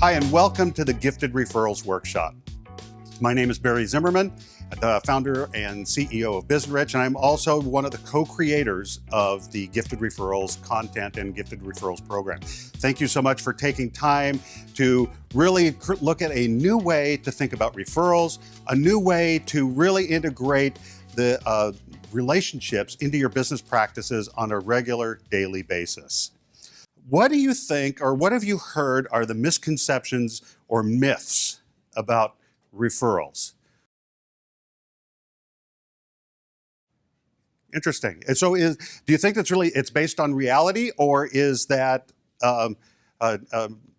Hi, and welcome to the Gifted Referrals Workshop. My name is Barry Zimmerman, the founder and CEO of BusinessRich, and I'm also one of the co-creators of the Gifted Referrals content and Gifted Referrals program. Thank you so much for taking time to really look at a new way to think about referrals, a new way to really integrate the relationships into your business practices on a regular daily basis. What do you think, or what have you heard are the misconceptions or myths about referrals? Interesting. And so do you think it's based on reality, or is that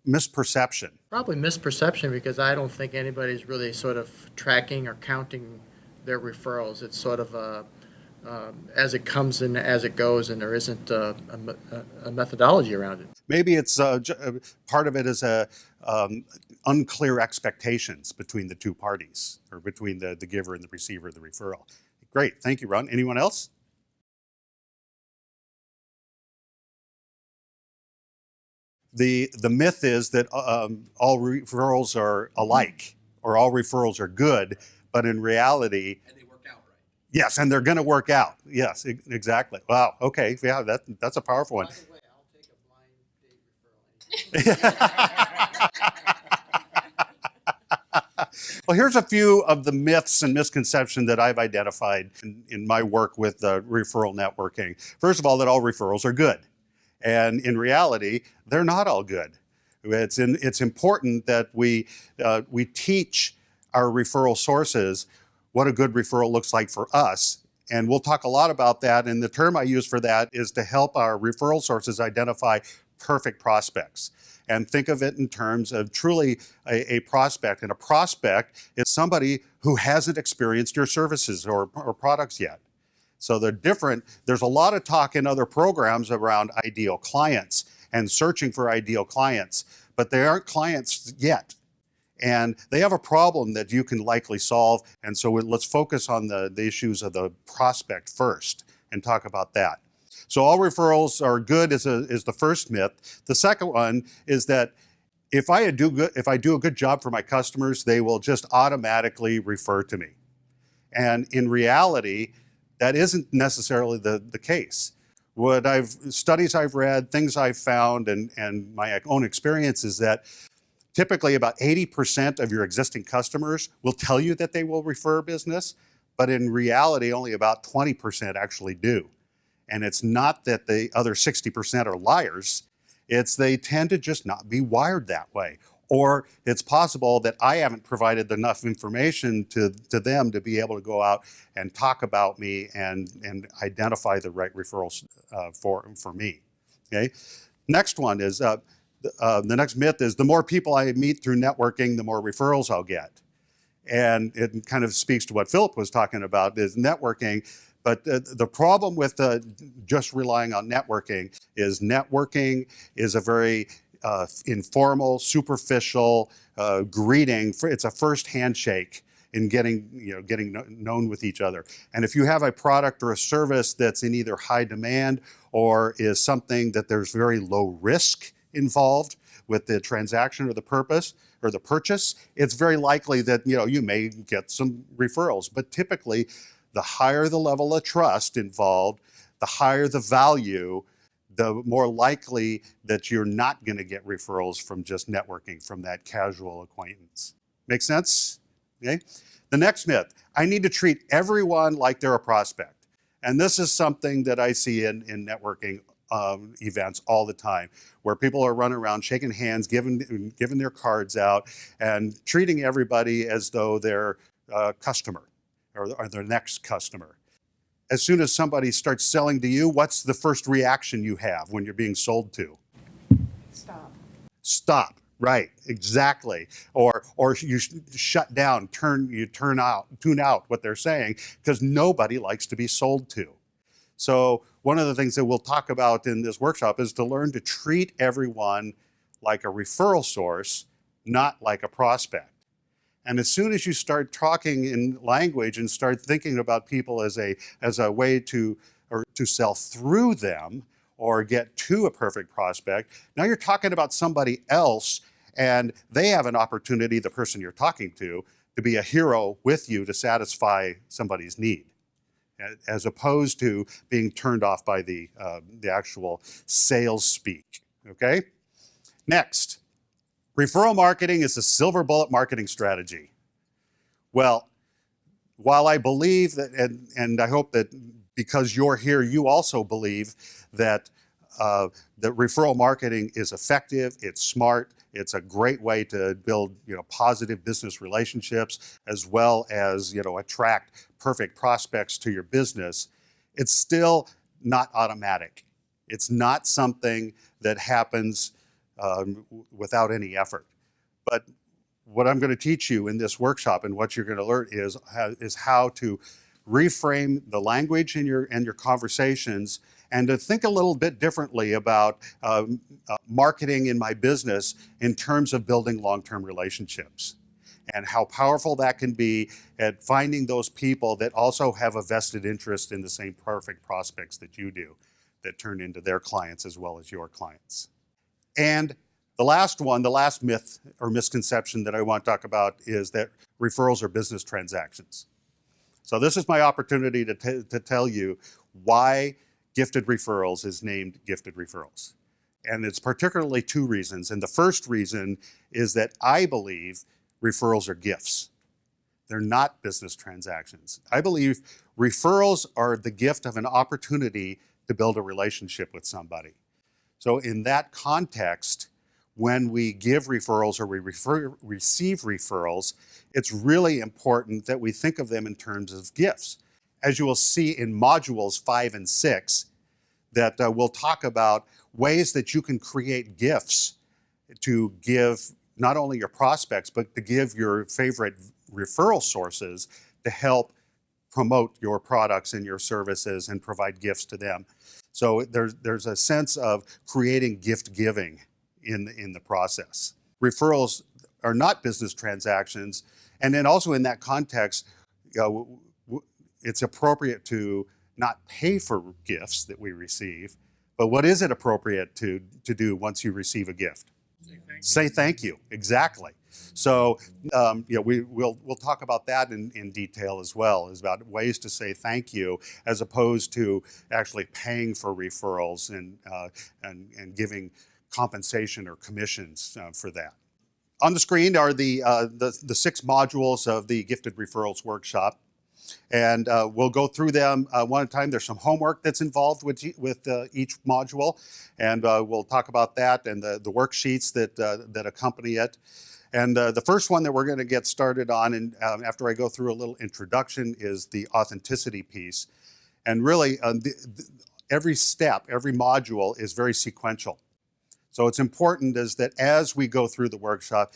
misperception? Probably misperception, because I don't think anybody's really sort of tracking or counting their referrals. It's sort of as it comes and as it goes, and there isn't a methodology around it. Maybe it's part of it is unclear expectations between the two parties, or between the giver and the receiver of the referral. Great, thank you, Ron. Anyone else? The myth is that all referrals are alike, or all referrals are good, but in reality, yes, and they're going to work out. Yes, exactly. Wow. Okay. Yeah, that's a powerful one. By the way, I'll take a blind date referral. Well, here's a few of the myths and misconceptions that I've identified in my work with referral networking. First of all, that all referrals are good, and in reality, they're not all good. It's important that we teach our referral sources what a good referral looks like for us. And we'll talk a lot about that. And the term I use for that is to help our referral sources identify perfect prospects. And think of it in terms of truly a prospect. And a prospect is somebody who hasn't experienced your services or products yet. So they're different. There's a lot of talk in other programs around ideal clients and searching for ideal clients, but they aren't clients yet. And they have a problem that you can likely solve. And so let's focus on the issues of the prospect first and talk about that. So all referrals are good is the first myth. The second one is that if I do a good job for my customers, they will just automatically refer to me. And in reality, that isn't necessarily the case. Studies I've read, things I've found, and my own experience is that typically about 80% of your existing customers will tell you that they will refer business, but in reality, only about 20% actually do. And it's not that the other 60% are liars, it's they tend to just not be wired that way. Or it's possible that I haven't provided enough information to them to be able to go out and talk about me and identify the right referrals for me, okay? Next one is, the next myth is the more people I meet through networking, the more referrals I'll get. And it kind of speaks to what Philip was talking about, is networking. But the problem with just relying on networking is a very informal, superficial greeting. It's a first handshake in getting known with each other. And if you have a product or a service that's in either high demand or is something that there's very low risk involved with the transaction or the purpose or the purchase, it's very likely that you may get some referrals. But typically, the higher the level of trust involved, the higher the value, the more likely that you're not going to get referrals from just networking, from that casual acquaintance. Make sense? Okay. The next myth: I need to treat everyone like they're a prospect. And this is something that I see in networking events all the time, where people are running around shaking hands, giving their cards out, and treating everybody as though they're a customer or their next customer. As soon as somebody starts selling to you, what's the first reaction you have when you're being sold to? Stop. Right, exactly. Or you shut down, tune out what they're saying, because nobody likes to be sold to. So one of the things that we'll talk about in this workshop is to learn to treat everyone like a referral source, not like a prospect. And as soon as you start talking in language and start thinking about people as a way to sell through them or get to a perfect prospect, now you're talking about somebody else, And they have an opportunity, the person you're talking to be a hero with you to satisfy somebody's need, as opposed to being turned off by the actual sales speak, okay? Next, referral marketing is a silver bullet marketing strategy. Well, while I believe that, and I hope that because you're here, you also believe that that referral marketing is effective, it's smart, it's a great way to build positive business relationships, as well as attract perfect prospects to your business. It's still not automatic. It's not something that happens without any effort. But what I'm going to teach you in this workshop and what you're going to learn is how to reframe the language in your conversations, and to think a little bit differently about marketing in my business in terms of building long-term relationships, and how powerful that can be at finding those people that also have a vested interest in the same perfect prospects that you do, that turn into their clients as well as your clients. And the last one, the last myth or misconception that I want to talk about is that referrals are business transactions. So this is my opportunity to tell you why Gifted Referrals is named Gifted Referrals. And it's particularly two reasons. And the first reason is that I believe referrals are gifts. They're not business transactions. I believe referrals are the gift of an opportunity to build a relationship with somebody. So in that context, when we give referrals or we receive referrals, it's really important that we think of them in terms of gifts. As you will see in modules 5 and 6, that we'll talk about ways that you can create gifts to give not only your prospects, but to give your favorite referral sources to help promote your products and your services and provide gifts to them. So there's a sense of creating gift giving in the process. Referrals are not business transactions, and then also in that context, it's appropriate to not pay for gifts that we receive, but what is it appropriate to do once you receive a gift? Say thank you. Exactly. So we'll talk about that in detail as well, is about ways to say thank you as opposed to actually paying for referrals and giving compensation or commissions for that. On the screen are the 6 modules of the Gifted Referrals workshop, and we'll go through them one at a time. There's some homework that's involved with each module, and we'll talk about that and the worksheets that accompany it. And the first one that we're going to get started on, and after I go through a little introduction, is the authenticity piece. And really, every step, every module is very sequential. So it's important is that as we go through the workshop,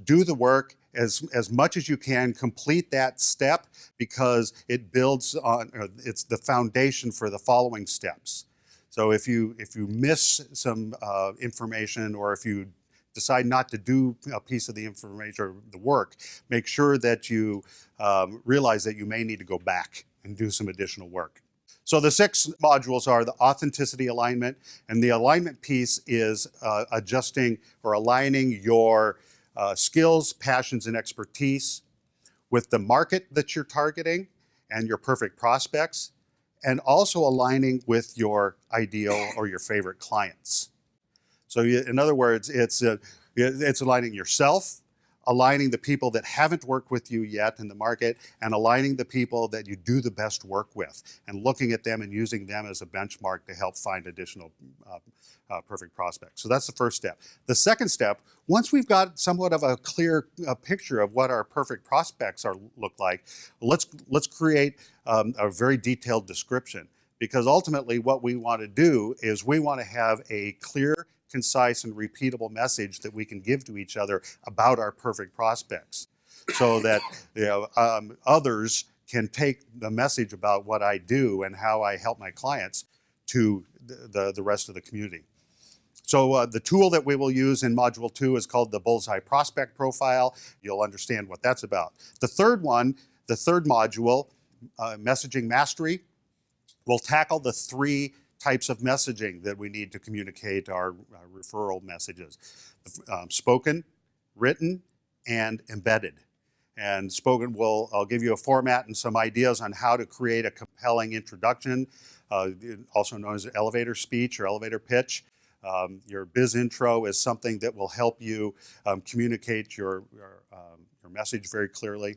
do the work as much as you can, complete that step, because it builds on, it's the foundation for the following steps. So if you miss some information, or if you decide not to do a piece of the information or the work, make sure that you realize that you may need to go back and do some additional work. So the 6 modules are the authenticity alignment, and the alignment piece is adjusting or aligning your skills, passions, and expertise with the market that you're targeting and your perfect prospects, and also aligning with your ideal or your favorite clients. So in other words, it's aligning yourself, aligning the people that haven't worked with you yet in the market, and aligning the people that you do the best work with, and looking at them and using them as a benchmark to help find additional perfect prospects. So that's the first step. The second step, once we've got somewhat of a clear picture of what our perfect prospects look like, let's create a very detailed description, because ultimately what we want to do is we want to have a clear, concise, and repeatable message that we can give to each other about our perfect prospects, so that others can take the message about what I do and how I help my clients to the rest of the community. So the tool that we will use in Module 2 is called the Bullseye Prospect Profile. You'll understand what that's about. The third one, the third module, Messaging Mastery, will tackle the 3 types of messaging that we need to communicate our referral messages. Spoken, written, and embedded. And spoken I'll give you a format and some ideas on how to create a compelling introduction, also known as elevator speech or elevator pitch. Your biz intro is something that will help you communicate your message very clearly.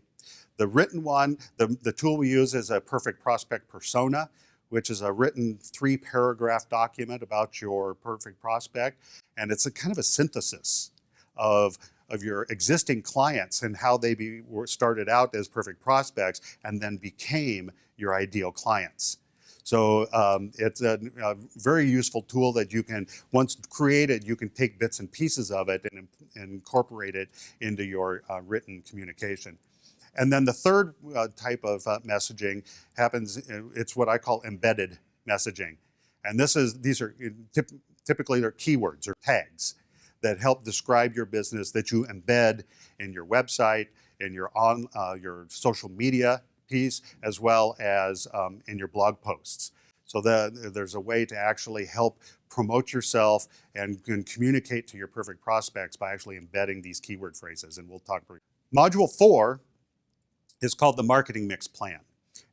The written one, the tool we use is a perfect prospect persona, which is a written 3-paragraph document about your perfect prospect. And it's a kind of a synthesis of your existing clients and how they were started out as perfect prospects and then became your ideal clients. So it's a very useful tool that you can, once created, you can take bits and pieces of it and incorporate it into your written communication. And then the third type of messaging happens, it's what I call embedded messaging. And these are typically they're keywords or tags that help describe your business that you embed in your website, in your social media piece, as well as in your blog posts. So there's a way to actually help promote yourself and communicate to your perfect prospects by actually embedding these keyword phrases, and we'll talk briefly. Module 4 is called the marketing mix plan.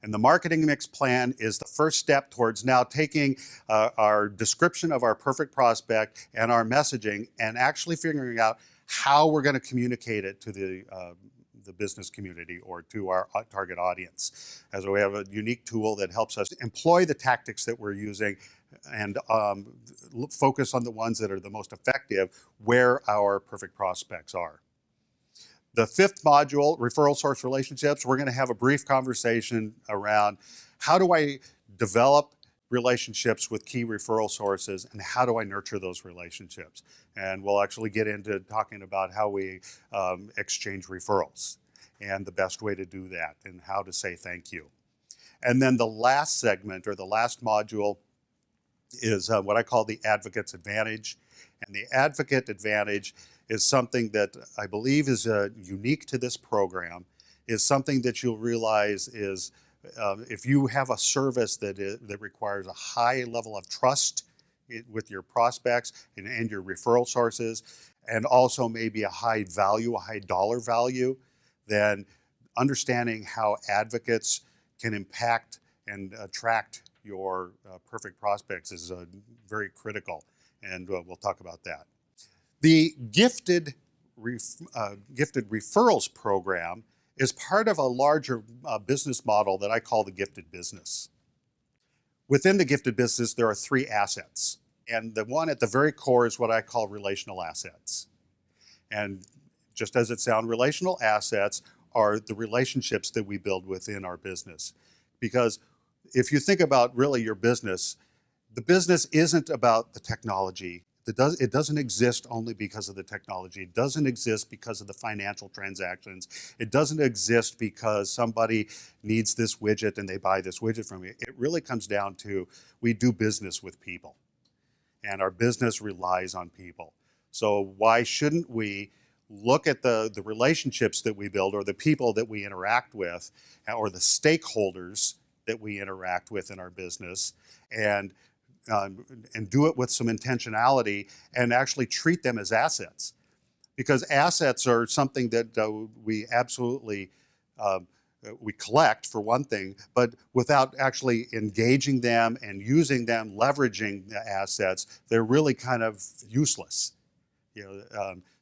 And the marketing mix plan is the first step towards now taking our description of our perfect prospect and our messaging and actually figuring out how we're going to communicate it to the business community or to our target audience. As we have a unique tool that helps us employ the tactics that we're using and focus on the ones that are the most effective where our perfect prospects are. The 5th module, referral source relationships, we're going to have a brief conversation around how do I develop relationships with key referral sources and how do I nurture those relationships. And we'll actually get into talking about how we exchange referrals and the best way to do that and how to say thank you. And then the last segment or the last module is what I call the advocate's advantage. And the advocate advantage is something that I believe is unique to this program, is something that you'll realize is if you have a service that requires a high level of trust with your prospects and your referral sources, and also maybe a high value, a high dollar value, then understanding how advocates can impact and attract your perfect prospects is very critical, and we'll talk about that. The Gifted Referrals program is part of a larger business model that I call the Gifted Business. Within the Gifted Business, there are 3 assets. And the one at the very core is what I call relational assets. And just as it sounds, relational assets are the relationships that we build within our business. Because if you think about really your business, the business isn't about the technology. It doesn't exist only because of the technology. It doesn't exist because of the financial transactions. It doesn't exist because somebody needs this widget and they buy this widget from you. It really comes down to we do business with people, and our business relies on people. So why shouldn't we look at the relationships that we build or the people that we interact with or the stakeholders that we interact with in our business and do it with some intentionality and actually treat them as assets. Because assets are something that we absolutely, we collect for one thing, but without actually engaging them and using them, leveraging the assets, they're really kind of useless.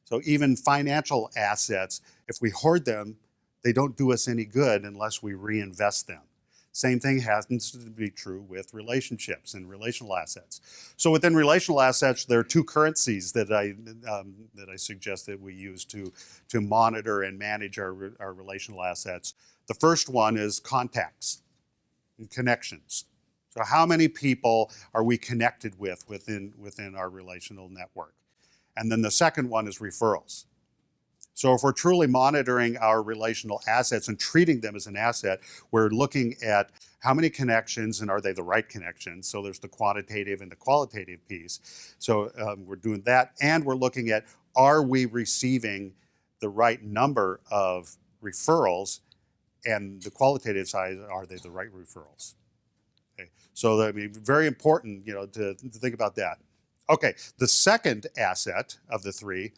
So even financial assets, if we hoard them, they don't do us any good unless we reinvest them. Same thing happens to be true with relationships and relational assets. So within relational assets, there are 2 currencies that I suggest that we use to monitor and manage our relational assets. The first one is contacts and connections. So how many people are we connected with within our relational network? And then the second one is referrals. So if we're truly monitoring our relational assets and treating them as an asset, we're looking at how many connections and are they the right connections? So there's the quantitative and the qualitative piece. So we're doing that, and we're looking at are we receiving the right number of referrals, and the qualitative side, are they the right referrals? Okay. So that'd be very important, to think about that. Okay, the second asset of the 3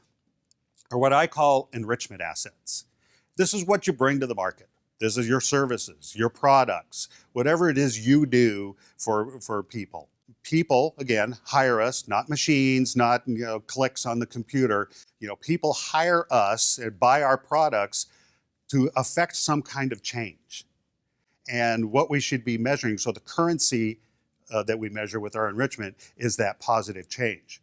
are what I call enrichment assets. This is what you bring to the market. This is your services, your products, whatever it is you do for people. People, again, hire us, not machines, not clicks on the computer. People hire us and buy our products to affect some kind of change. And what we should be measuring, so the currency that we measure with our enrichment is that positive change.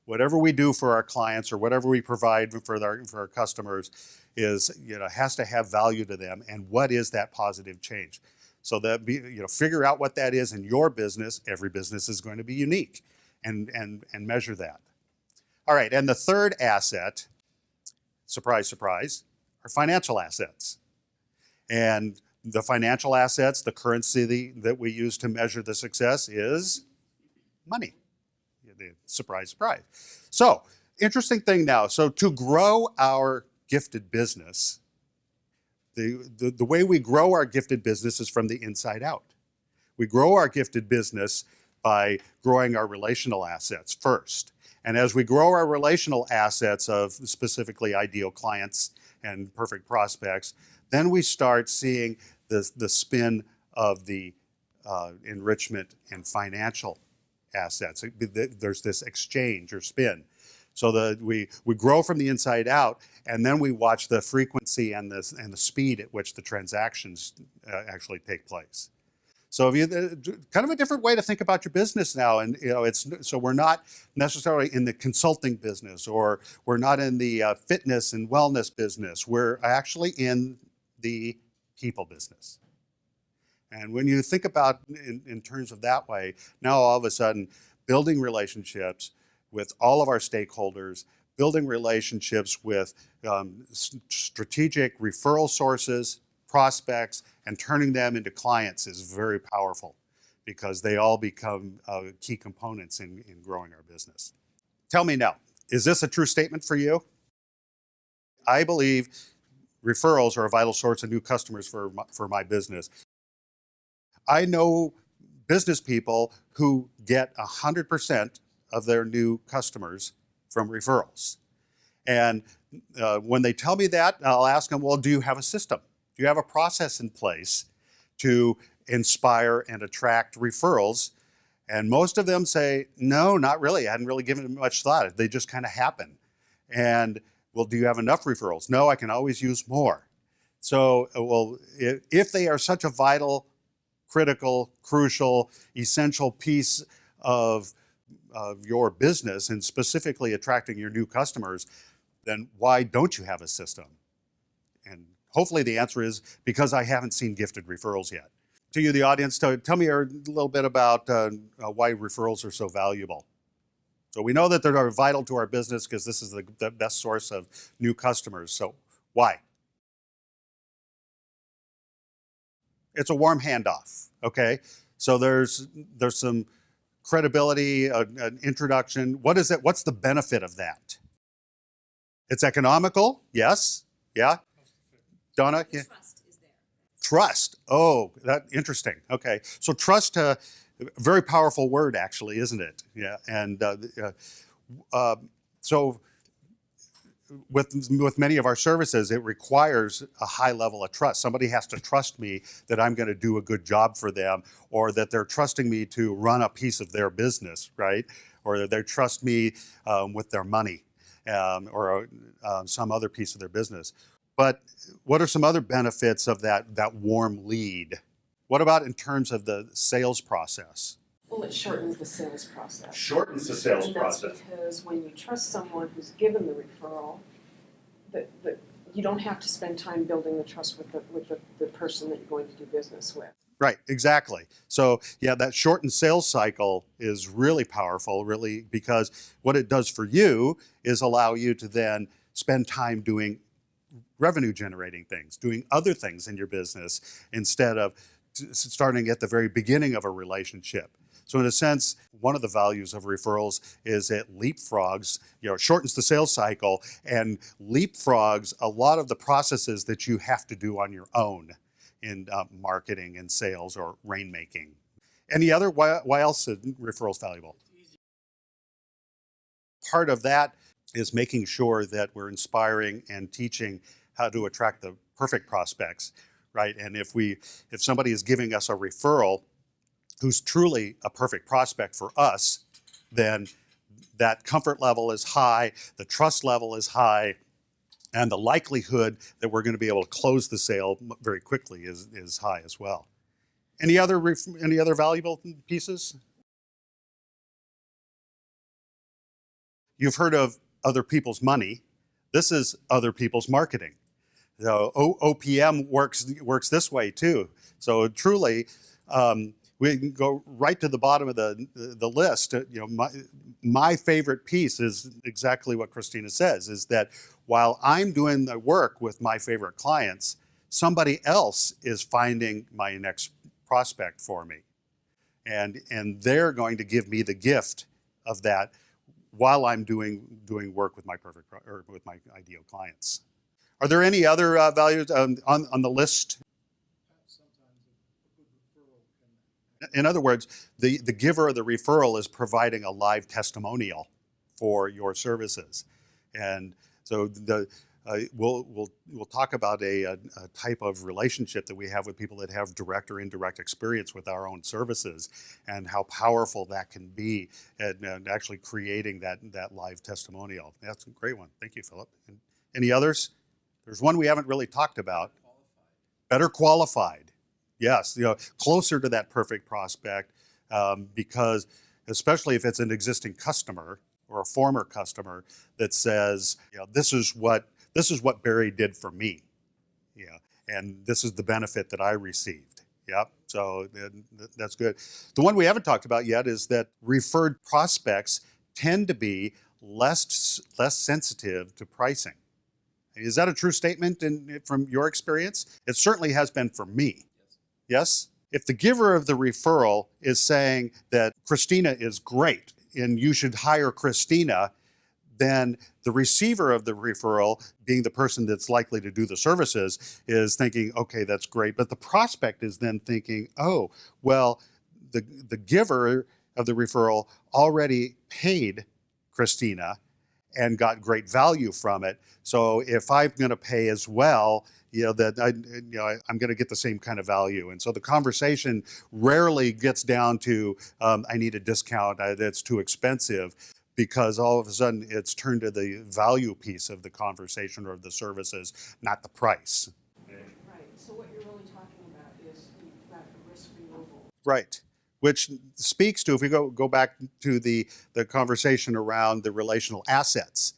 Whatever we do for our clients or whatever we provide for our customers is, has to have value to them. And what is that positive change? So that figure out what that is in your business. Every business is going to be unique, and measure that. All right, and the third asset, surprise, surprise, are financial assets. And the financial assets, the currency that we use to measure the success is money. Surprise, surprise. So, interesting thing now. So to grow our gifted business, the way we grow our gifted business is from the inside out. We grow our gifted business by growing our relational assets first. And as we grow our relational assets of specifically ideal clients and perfect prospects, then we start seeing the spin of the enrichment and financial assets. There's this exchange or spin. So that we grow from the inside out, and then we watch the frequency and the speed at which the transactions actually take place. So if you kind of a different way to think about your business now, and so we're not necessarily in the consulting business, or we're not in the fitness and wellness business. We're actually in the people business. And when you think about in terms of that way, now all of a sudden building relationships with all of our stakeholders, building relationships with strategic referral sources, prospects, and turning them into clients is very powerful, because they all become key components in growing our business. Tell me now, is this a true statement for you? I believe referrals are a vital source of new customers for my business. I know business people who get 100% of their new customers from referrals. And when they tell me that, I'll ask them, well, do you have a system? Do you have a process in place to inspire and attract referrals? And most of them say, no, not really. I hadn't really given it much thought. They just kind of happen. And, well, do you have enough referrals? No, I can always use more. So, well, if they are such a vital, critical, crucial, essential piece of your business, and specifically attracting your new customers, then why don't you have a system? And hopefully the answer is because I haven't seen gifted referrals yet. To you, the audience, tell me a little bit about why referrals are so valuable. So we know that they're vital to our business because this is the best source of new customers. So why? It's a warm handoff, okay? So there's some credibility, an introduction. What is it? What's the benefit of that? It's economical, yes, yeah. Donna? Yeah. Trust is there. Trust. Oh, that's interesting. Okay, so trust, very powerful word, actually, isn't it? Yeah, and so with many of our services, it requires a high level of trust. Somebody has to trust me that I'm going to do a good job for them, or that they're trusting me to run a piece of their business, right? Or they trust me with their money, or some other piece of their business. But what are some other benefits of that warm lead? What about in terms of the sales process? Well, it shortens the sales process. Shortens the sales and that's process. because when you trust someone who's given the referral, that you don't have to spend time building the trust with the person that you're going to do business with. Right, exactly. So yeah, that shortened sales cycle is really powerful, really, because what it does for you is allow you to then spend time doing revenue generating things, doing other things in your business, instead of starting at the very beginning of a relationship. So in a sense, one of the values of referrals is it leapfrogs, shortens the sales cycle and leapfrogs a lot of the processes that you have to do on your own in marketing and sales or rainmaking. Any other, why else are referrals valuable? Part of that is making sure that we're inspiring and teaching how to attract the perfect prospects, right? And if somebody is giving us a referral who's truly a perfect prospect for us, then that comfort level is high, the trust level is high, and the likelihood that we're going to be able to close the sale very quickly is high as well. Any other valuable pieces? You've heard of other people's money. This is other people's marketing. So OPM works this way too. So truly, we can go right to the bottom of the list. My favorite piece is exactly what Christina says, is that while I'm doing the work with my favorite clients, somebody else is finding my next prospect for me. And they're going to give me the gift of that while I'm doing work with my with my ideal clients. Are there any other values on the list? In other words, the giver of the referral is providing a live testimonial for your services, and so we'll talk about a type of relationship that we have with people that have direct or indirect experience with our own services, and how powerful that can be, and actually creating that live testimonial. That's a great one. Thank you, Philip. And any others? There's one we haven't really talked about. Better qualified. Yes, closer to that perfect prospect, because especially if it's an existing customer or a former customer that says, this is what Barry did for me, and this is the benefit that I received. Yep. So that's good. The one we haven't talked about yet is that referred prospects tend to be less sensitive to pricing. Is that a true statement from your experience? It certainly has been for me. Yes? If the giver of the referral is saying that Christina is great and you should hire Christina, then the receiver of the referral, being the person that's likely to do the services, is thinking, okay, that's great. But the prospect is then thinking, oh, well, the giver of the referral already paid Christina and got great value from it. So if I'm going to pay as well, that I'm going to get the same kind of value. And so the conversation rarely gets down to I need a discount, that's too expensive, because all of a sudden it's turned to the value piece of the conversation or of the services, not the price. Right. So what you're really talking about is that risk removal. Right. Which speaks to, if we go back to the conversation around the relational assets.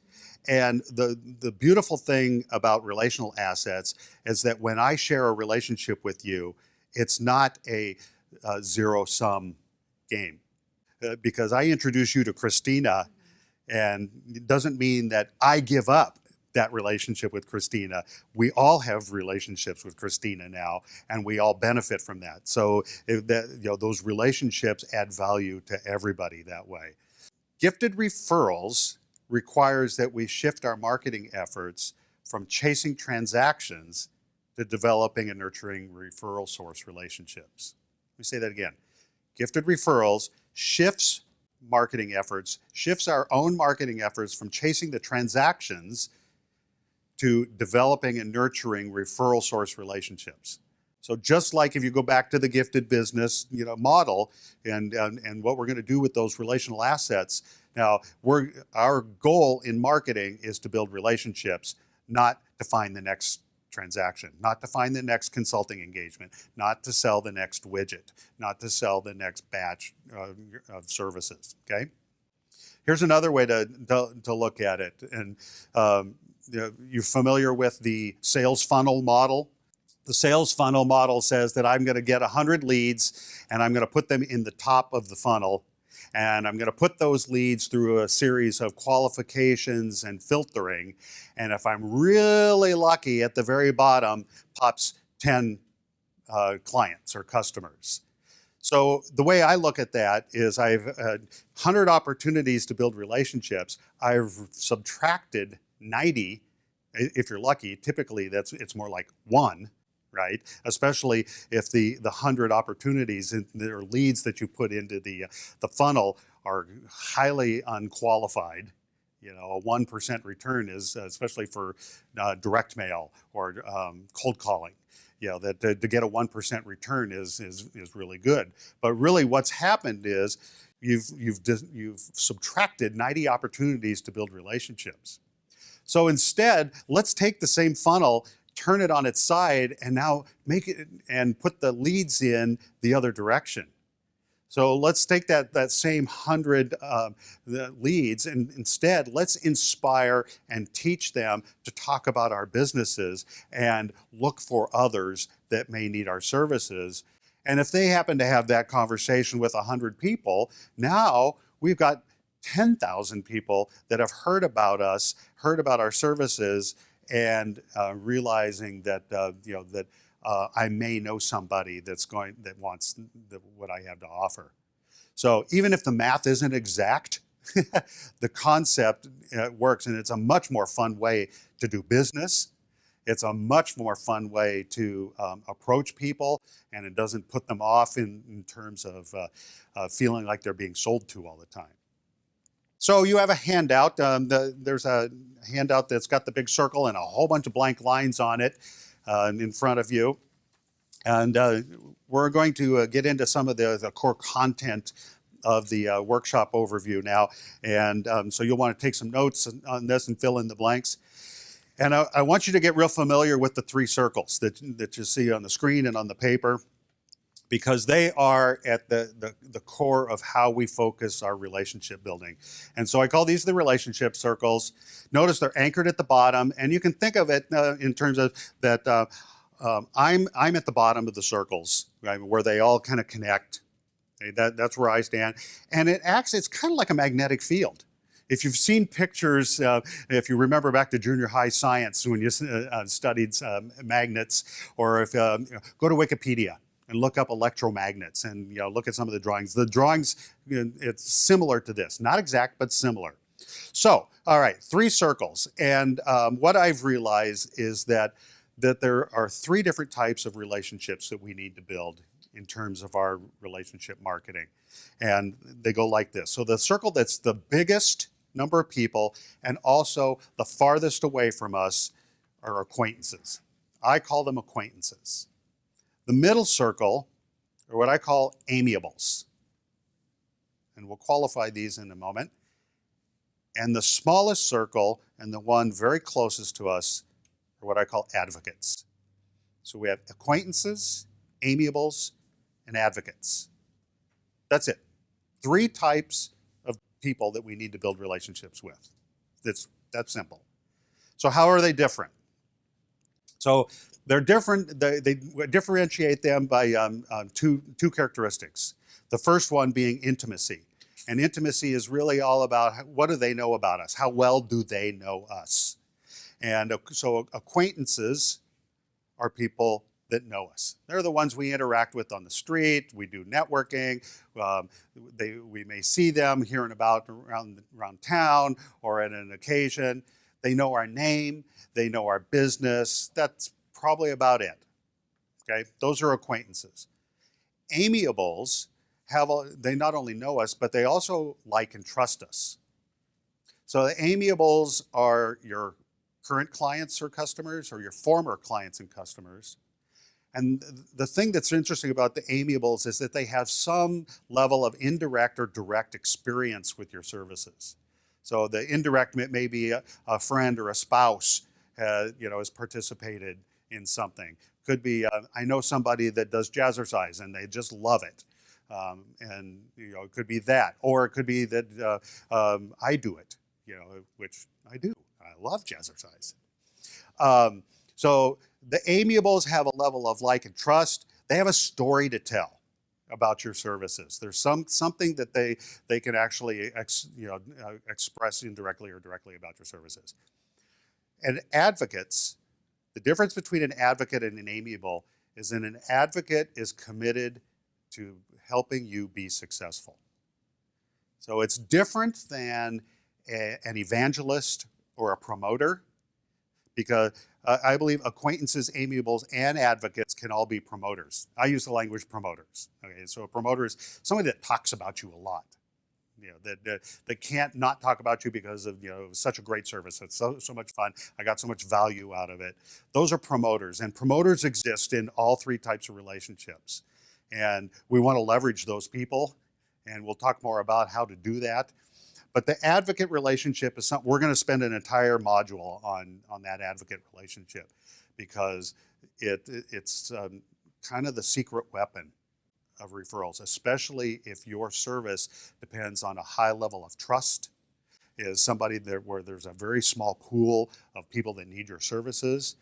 And the beautiful thing about relational assets is that when I share a relationship with you, it's not a zero-sum game. Because I introduce you to Christina, and it doesn't mean that I give up that relationship with Christina. We all have relationships with Christina now, and we all benefit from that. So those relationships add value to everybody that way. Gifted referrals requires that we shift our marketing efforts from chasing transactions to developing and nurturing referral source relationships. Let me say that again. Gifted referrals shifts our own marketing efforts from chasing the transactions to developing and nurturing referral source relationships. So just like if you go back to the gifted business model and what we're going to do with those relational assets, now our goal in marketing is to build relationships, not to find the next transaction, not to find the next consulting engagement, not to sell the next widget, not to sell the next batch of services. Okay. Here's another way to look at it, and you're familiar with the sales funnel model. The sales funnel model says that I'm going to get 100 leads and I'm going to put them in the top of the funnel, and I'm going to put those leads through a series of qualifications and filtering, and if I'm really lucky, at the very bottom pops 10 clients or customers. So the way I look at that is I've had 100 opportunities to build relationships. I've subtracted 90, if you're lucky. Typically it's more like 1, right? Especially if the 100 opportunities or leads that you put into the funnel are highly unqualified, You know, a 1% return is, especially for direct mail or cold calling, you know, that to get a 1% return is really good. But really what's happened is you've subtracted 90 opportunities to build relationships. So instead, let's take the same funnel, turn it on its side, and now make it and put the leads in the other direction. So let's take that same 100 leads, and instead let's inspire and teach them to talk about our businesses and look for others that may need our services. And if they happen to have that conversation with 100 people, now we've got 10,000 people that have heard about us, heard about our services, and realizing that I may know somebody that wants what I have to offer. So even if the math isn't exact, the concept works, and it's a much more fun way to do business. It's a much more fun way to approach people, and it doesn't put them off in terms of feeling like they're being sold to all the time. So you have a handout. There's a handout that's got the big circle and a whole bunch of blank lines on it in front of you. And we're going to get into some of the core content of the workshop overview now. And so you'll want to take some notes on this and fill in the blanks. And I want you to get real familiar with the three circles that you see on the screen and on the paper, because they are at the core of how we focus our relationship building. And so I call these the relationship circles. Notice they're anchored at the bottom, and you can think of it in terms of that I'm at the bottom of the circles, right, where they all kind of connect. Okay, that's where I stand. And it's kind of like a magnetic field. If you've seen pictures, if you remember back to junior high science when you studied magnets, or if go to Wikipedia and look up electromagnets and look at some of the drawings. The drawings, it's similar to this, not exact, but similar. So, all right, three circles. And what I've realized is that there are three different types of relationships that we need to build in terms of our relationship marketing. And they go like this. So the circle that's the biggest number of people and also the farthest away from us are acquaintances. I call them acquaintances. The middle circle are what I call amiables. And we'll qualify these in a moment. And the smallest circle and the one very closest to us are what I call advocates. So we have acquaintances, amiables, and advocates. That's it. Three types of people that we need to build relationships with. That's simple. So how are they different? So they're different. They differentiate them by two characteristics. The first one being intimacy. And intimacy is really all about what do they know about us? How well do they know us? And so acquaintances are people that know us. They're the ones we interact with on the street. We do networking. We may see them here and about around town or at an occasion. They know our name. They know our business. That's probably about it. Okay, those are acquaintances. Amiables they not only know us, but they also like and trust us. So the amiables are your current clients or customers, or your former clients and customers. And the thing that's interesting about the amiables is that they have some level of indirect or direct experience with your services. So the indirect may be a friend or a spouse, has participated in something. Could be, I know somebody that does jazzercise and they just love it. And it could be that, or it could be that I do it, which I do. I love jazzercise. So the amiables have a level of like and trust. They have a story to tell about your services. There's something that they can actually express indirectly or directly about your services. And advocates, the difference between an advocate and an amiable is that an advocate is committed to helping you be successful. So it's different than an evangelist or a promoter, because I believe acquaintances, amiables, and advocates can all be promoters. I use the language promoters. Okay, so a promoter is somebody that talks about you a lot. that can't not talk about you because of such a great service. It's so much fun. I got so much value out of it. Those are promoters, and promoters exist in all three types of relationships, and we want to leverage those people, and we'll talk more about how to do that. But the advocate relationship is something we're going to spend an entire module on that advocate relationship, because it's kind of the secret weapon of referrals, especially if your service depends on a high level of trust, is somebody there where there's a very small pool of people that need your services,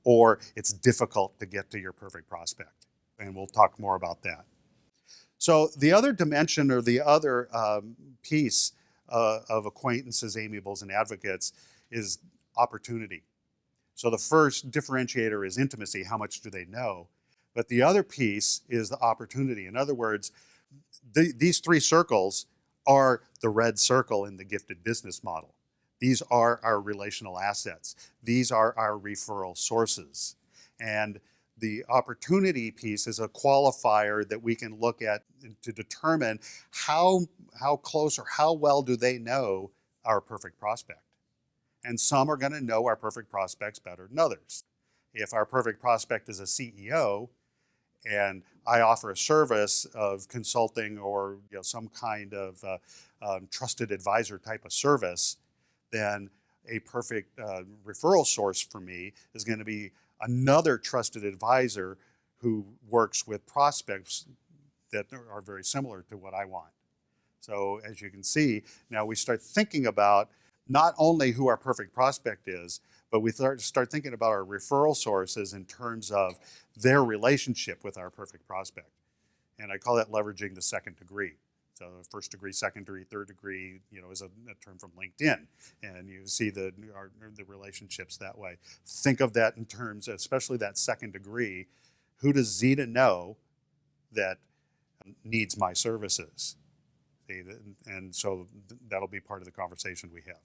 or it's difficult to get to your perfect prospect. And we'll talk more about that. So the other dimension, or the other piece of acquaintances, amiables, and advocates is opportunity. So the first differentiator is intimacy. How much do they know? But the other piece is the opportunity. In other words, these three circles are the red circle in the gifted business model. These are our relational assets. These are our referral sources. And the opportunity piece is a qualifier that we can look at to determine how close or how well do they know our perfect prospect. And some are going to know our perfect prospects better than others. If our perfect prospect is a CEO, and I offer a service of consulting or some kind of trusted advisor type of service, then a perfect referral source for me is going to be another trusted advisor who works with prospects that are very similar to what I want. So as you can see, now we start thinking about not only who our perfect prospect is, but we start thinking about our referral sources in terms of their relationship with our perfect prospect. And I call that leveraging the second degree. So first degree, second degree, third degree, is a term from LinkedIn. And you see the relationships that way. Think of that in terms, especially that second degree. Who does Zeta know that needs my services? And so that'll be part of the conversation we have.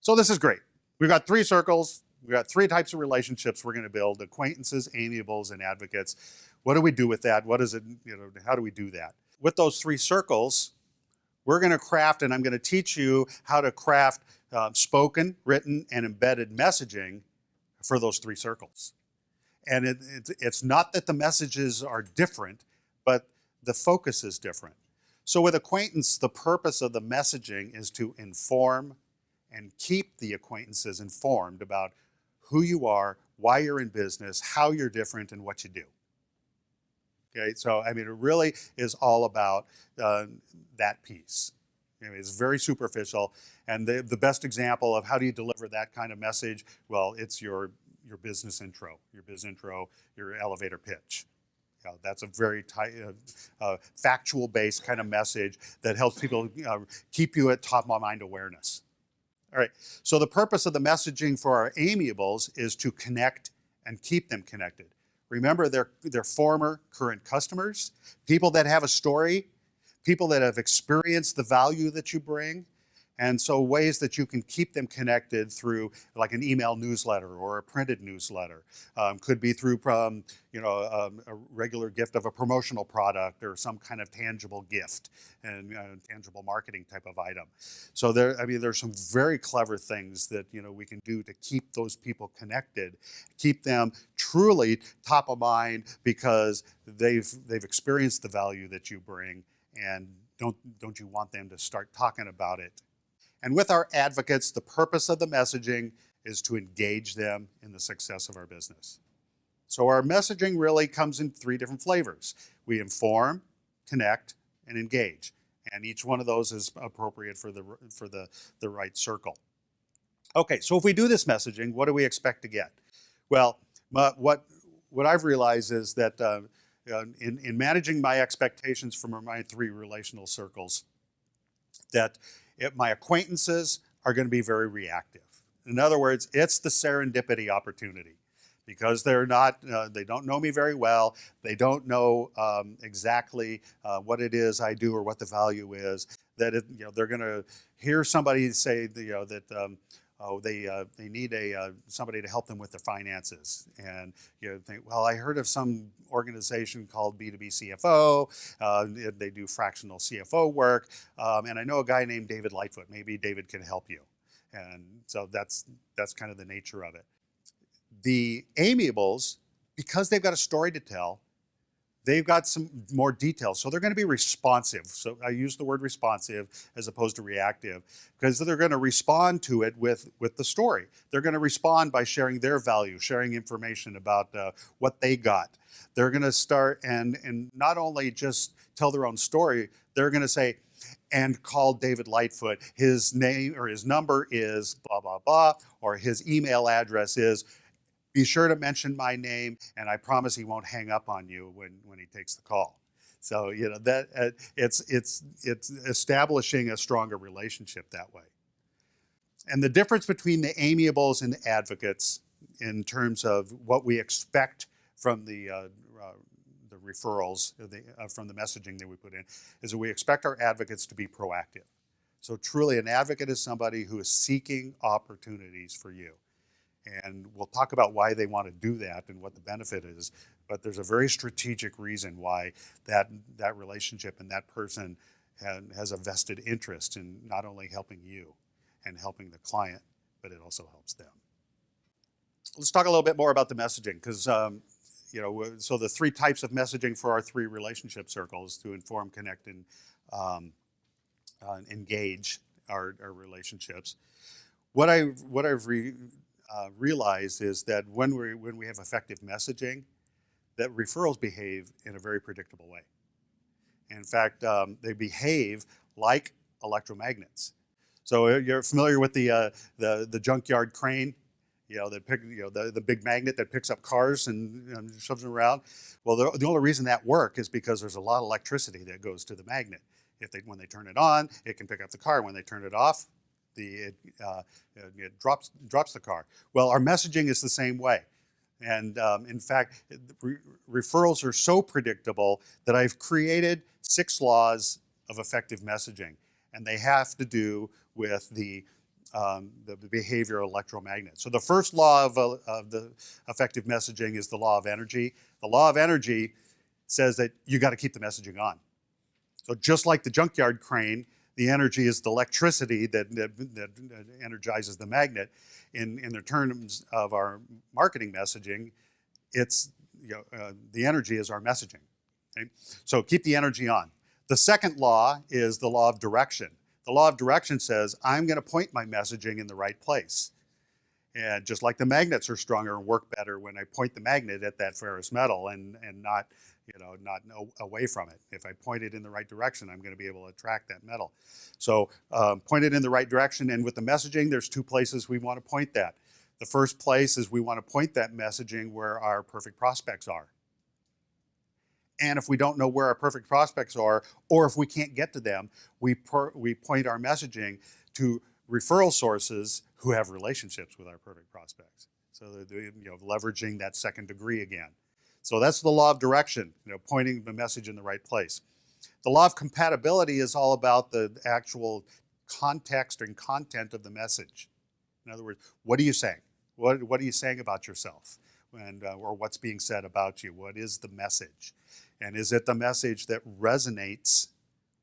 So this is great. We've got three circles. We've got three types of relationships we're going to build: acquaintances, amiables, and advocates. What do we do with that? What is it, how do we do that? With those three circles, we're going to craft, and I'm going to teach you how to craft spoken, written, and embedded messaging for those three circles. And it's not that the messages are different, but the focus is different. So with acquaintance, the purpose of the messaging is to inform and keep the acquaintances informed about who you are, why you're in business, how you're different, and what you do. Okay, so it really is all about that piece. It's very superficial, and the best example of how do you deliver that kind of message, well, it's your business intro, your elevator pitch. That's a very tight, factual-based kind of message that helps people keep you at top of mind awareness. All right, so the purpose of the messaging for our amiables is to connect and keep them connected. Remember, they're former, current customers, people that have a story, people that have experienced the value that you bring, and so ways that you can keep them connected through like an email newsletter or a printed newsletter. Could be through a regular gift of a promotional product or some kind of tangible gift and tangible marketing type of item. So there's some very clever things that we can do to keep those people connected, keep them truly top of mind because they've experienced the value that you bring, and don't you want them to start talking about it. And with our advocates, the purpose of the messaging is to engage them in the success of our business. So our messaging really comes in three different flavors. We inform, connect, and engage. And each one of those is appropriate for the right circle. Okay, so if we do this messaging, what do we expect to get? Well, what I've realized is that in managing my expectations from my three relational circles, that my acquaintances are going to be very reactive. In other words, it's the serendipity opportunity because they don't know me very well. They don't know exactly what it is I do or what the value is. That they're going to hear somebody say that they need somebody to help them with their finances, and you think, well, I heard of some organization called B2B CFO. They do fractional CFO work, and I know a guy named David Lightfoot. Maybe David can help you. And so that's kind of the nature of it. The amiables, because they've got a story to tell, they've got some more details. So they're going to be responsive. So I use the word responsive as opposed to reactive, because they're going to respond to it with the story. They're going to respond by sharing their value, sharing information about what they got. They're going to start and not only just tell their own story, they're going to say, and call David Lightfoot. His name or his number is blah, blah, blah, or his email address is, be sure to mention my name, and I promise he won't hang up on you when he takes the call. So, you know, that it's establishing a stronger relationship that way. And the difference between the amiables and the advocates in terms of what we expect from the referrals, from the messaging that we put in, is that we expect our advocates to be proactive. So truly, an advocate is somebody who is seeking opportunities for you. And we'll talk about why they want to do that and what the benefit is. But there's a very strategic reason why that relationship and that person has a vested interest in not only helping you and helping the client, but it also helps them. Let's talk a little bit more about the messaging, because you know, so the three types of messaging for our three relationship circles: to inform, connect, and engage our relationships. What I've realized is that when we have effective messaging, that referrals behave in a very predictable way. In fact, they behave like electromagnets. So you're familiar with the junkyard crane, you know, the big magnet that picks up cars and shoves them around. Well, the only reason that works is because there's a lot of electricity that goes to the magnet. When they turn it on, it can pick up the car. When they turn it off, it drops the car. Well, our messaging is the same way. And in fact, referrals are so predictable that I've created 6 laws of effective messaging. And they have to do with the behavior of electromagnet. So the first law of the effective messaging is the law of energy. The law of energy says that you got to keep the messaging on. So just like the junkyard crane, the energy is the electricity that energizes the magnet. In the terms of our marketing messaging, it's the energy is our messaging. Okay? So keep the energy on. The second law is the law of direction. The law of direction says I'm going to point my messaging in the right place. And just like the magnets are stronger and work better when I point the magnet at that ferrous metal and not away from it. If I point it in the right direction, I'm going to be able to attract that metal. So point it in the right direction. And with the messaging, there's 2 places we want to point that. The first place is we want to point that messaging where our perfect prospects are. And if we don't know where our perfect prospects are, or if we can't get to them, we point our messaging to referral sources who have relationships with our perfect prospects. So leveraging that second degree again. So that's the law of direction, pointing the message in the right place. The law of compatibility is all about the actual context and content of the message. In other words, what are you saying? What are you saying about yourself? Or what's being said about you? What is the message? And is it the message that resonates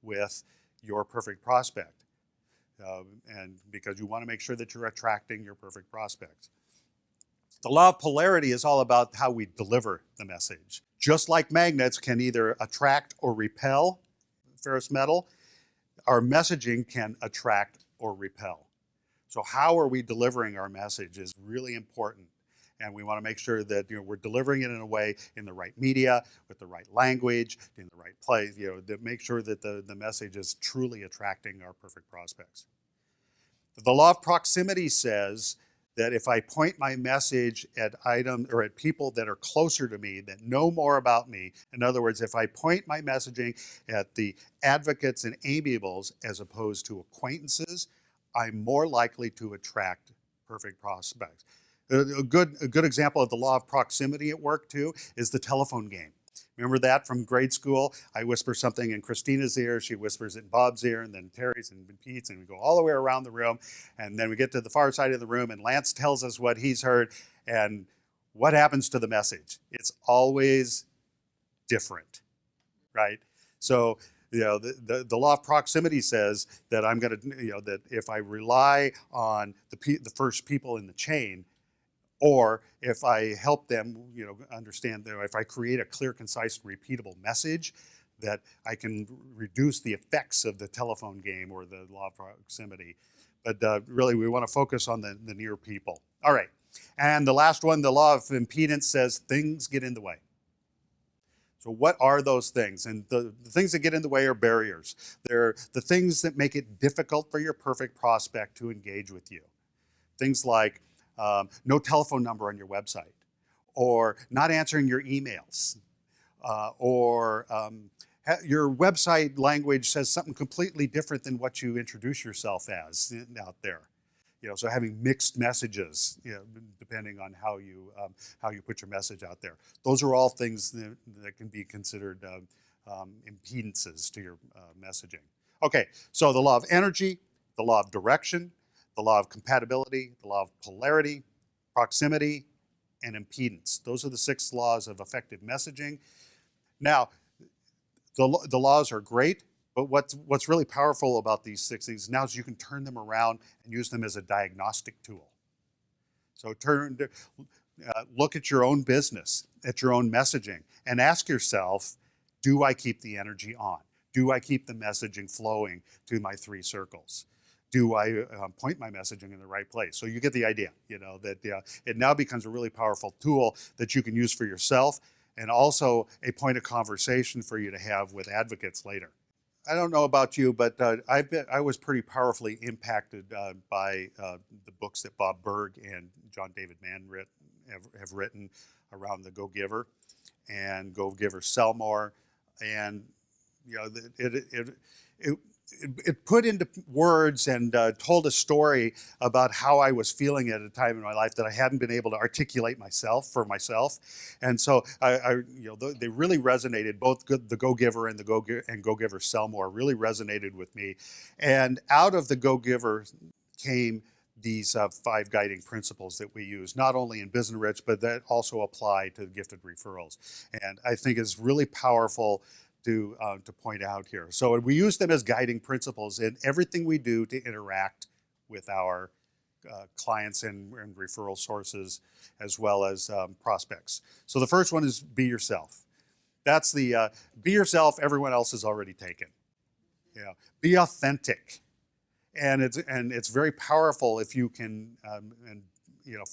with your perfect prospect? And because you want to make sure that you're attracting your perfect prospects. The law of polarity is all about how we deliver the message. Just like magnets can either attract or repel ferrous metal, our messaging can attract or repel. So how are we delivering our message is really important. And we want to make sure that we're delivering it in a way, in the right media, with the right language, in the right place, to make sure that the message is truly attracting our perfect prospects. The law of proximity says that if I point my message at items or at people that are closer to me, that know more about me, in other words, if I point my messaging at the advocates and amiables as opposed to acquaintances, I'm more likely to attract perfect prospects. A good example of the law of proximity at work too is the telephone game. Remember that from grade school? I whisper something in Christina's ear, she whispers it in Bob's ear, and then Terry's and Pete's, and we go all the way around the room, and then we get to the far side of the room, and Lance tells us what he's heard, and what happens to the message? It's always different, right? So, the law of proximity says that I'm going to, that if I rely on the first people in the chain, or if I help them, understand that if I create a clear, concise, repeatable message, that I can reduce the effects of the telephone game or the law of proximity. But really, we want to focus on the near people. All right. And the last one, the law of impedance says things get in the way. So what are those things? And the things that get in the way are barriers. They're the things that make it difficult for your perfect prospect to engage with you. Things like no telephone number on your website, or not answering your emails, or your website language says something completely different than what you introduce yourself as out there. So having mixed messages, depending on how you put your message out there. Those are all things that can be considered impedances to your messaging. Okay, so the law of energy, the law of direction, the law of compatibility, the law of polarity, proximity, and impedance. Those are the 6 laws of effective messaging. Now, the laws are great, but what's really powerful about these 6 things now is you can turn them around and use them as a diagnostic tool. So look at your own business, at your own messaging, and ask yourself, do I keep the energy on? Do I keep the messaging flowing to my 3 circles? Do I point my messaging in the right place? So you get the idea, that it now becomes a really powerful tool that you can use for yourself, and also a point of conversation for you to have with advocates later. I don't know about you, but I was pretty powerfully impacted by the books that Bob Berg and John David Mann have written around the Go Giver and Go Giver Sell More, and it put into words and told a story about how I was feeling at a time in my life that I hadn't been able to articulate for myself. And so they really resonated. Both the Go Giver and Go Giver Sell More really resonated with me. And out of the Go Giver came these 5 guiding principles that we use, not only in Business Rich, but that also apply to gifted referrals. And I think it's really powerful to point out here. So we use them as guiding principles in everything we do to interact with our clients and referral sources, as well as prospects. So the first one is be yourself. That's the be yourself, everyone else is already taken. Be authentic. And it's very powerful if you can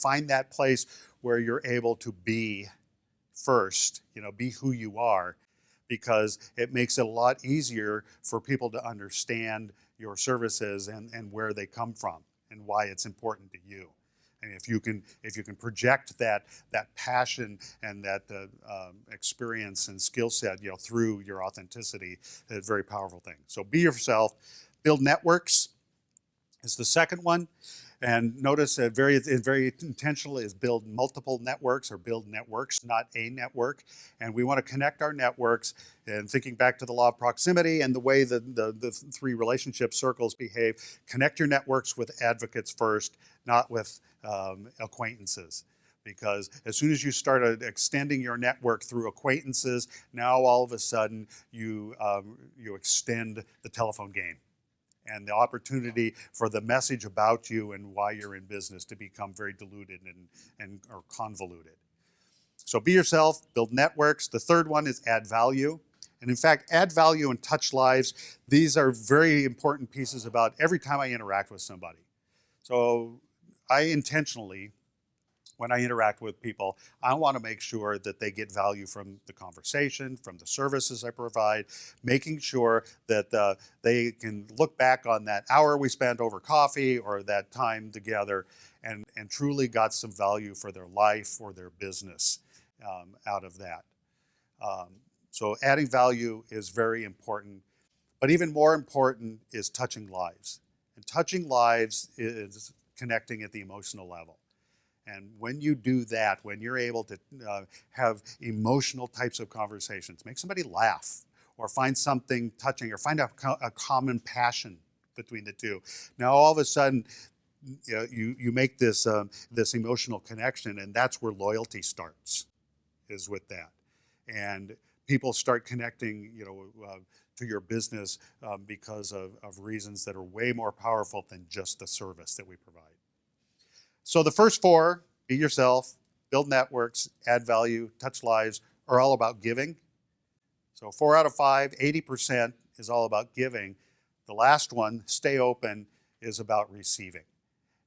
find that place where you're able to be first, be who you are, because it makes it a lot easier for people to understand your services and where they come from and why it's important to you. And if you can project that passion and that experience and skill set, through your authenticity, it's a very powerful thing. So be yourself. Build networks is the second one. And notice very intentional is build multiple networks, or build networks, not a network. And we want to connect our networks, and thinking back to the law of proximity and the way the 3 relationship circles behave, connect your networks with advocates first, not with acquaintances. Because as soon as you start extending your network through acquaintances, now all of a sudden you extend the telephone game and the opportunity for the message about you and why you're in business to become very diluted or convoluted. So be yourself, build networks. The third one is add value. And in fact, add value and touch lives. These are very important pieces about every time I interact with somebody. So I intentionally, when I interact with people, I want to make sure that they get value from the conversation, from the services I provide, making sure that they can look back on that hour we spent over coffee or that time together and truly got some value for their life or their business out of that. So adding value is very important, but even more important is touching lives. And touching lives is connecting at the emotional level. And when you do that, when you're able to have emotional types of conversations, make somebody laugh or find something touching or find a common passion between the two. Now, all of a sudden, you make this this emotional connection, and that's where loyalty starts, is with that. And people start connecting, to your business because of reasons that are way more powerful than just the service that we provide. So the first four, be yourself, build networks, add value, touch lives, are all about giving. So 4 out of 5, 80% is all about giving. The last one, stay open, is about receiving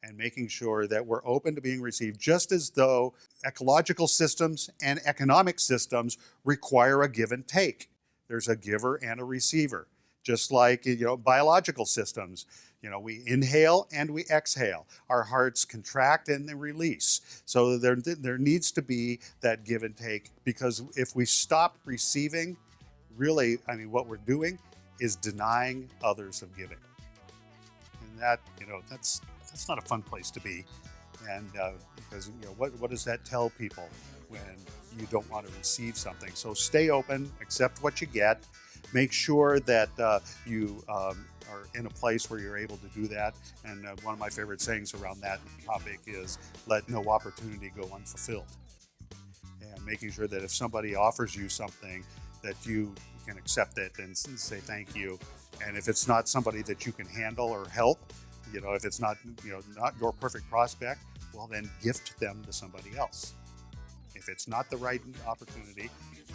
and making sure that we're open to being received, just as though ecological systems and economic systems require a give and take. There's a giver and a receiver, just like biological systems. We inhale and we exhale. Our hearts contract and they release. So there needs to be that give and take, because if we stop receiving, really, what we're doing is denying others of giving. And that, that's not a fun place to be. And because what does that tell people when you don't want to receive something? So stay open, accept what you get, make sure that you are in a place where you're able to do that. And one of my favorite sayings around that topic is, let no opportunity go unfulfilled. And making sure that if somebody offers you something, that you can accept it and say thank you. And if it's not somebody that you can handle or help, if it's not not your perfect prospect, well, then gift them to somebody else. If it's not the right opportunity,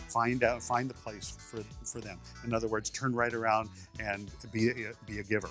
find the place for them. In other words, turn right around and be a giver.